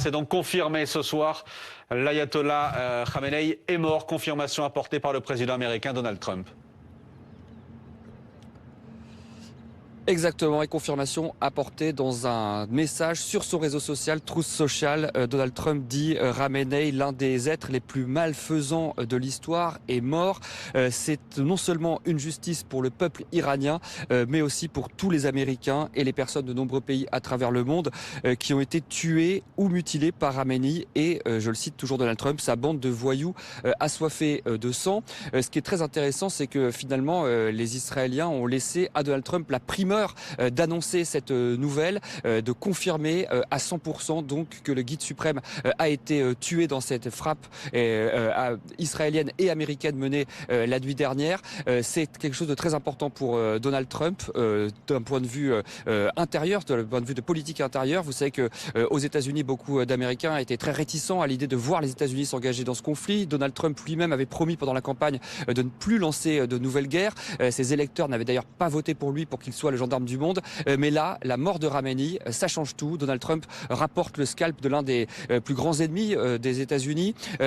C'est donc confirmé ce soir, l'ayatollah Khamenei est mort, confirmation apportée par le président américain Donald Trump. Exactement, et confirmation apportée dans un message sur son réseau social, Truth Social. Donald Trump dit Khamenei, l'un des êtres les plus malfaisants de l'histoire, est mort. C'est non seulement une justice pour le peuple iranien, mais aussi pour tous les Américains et les personnes de nombreux pays à travers le monde qui ont été tués ou mutilés par Khamenei. Et je le cite toujours Donald Trump, sa bande de voyous assoiffés de sang. Ce qui est très intéressant, c'est que finalement les Israéliens ont laissé à Donald Trump la primeur d'annoncer cette nouvelle, de confirmer à 100% donc que le guide suprême a été tué dans cette frappe israélienne et américaine menée la nuit dernière. C'est quelque chose de très important pour Donald Trump d'un point de vue intérieur, d'un point de vue de politique intérieure. Vous savez que aux États-Unis, beaucoup d'Américains étaient très réticents à l'idée de voir les États-Unis s'engager dans ce conflit. Donald Trump lui-même avait promis pendant la campagne de ne plus lancer de nouvelles guerres. Ses électeurs n'avaient d'ailleurs pas voté pour lui pour qu'il soit le gendarme du monde. Mais là, la mort de Khamenei, ça change tout. Donald Trump rapporte le scalp de l'un des plus grands ennemis des États-Unis.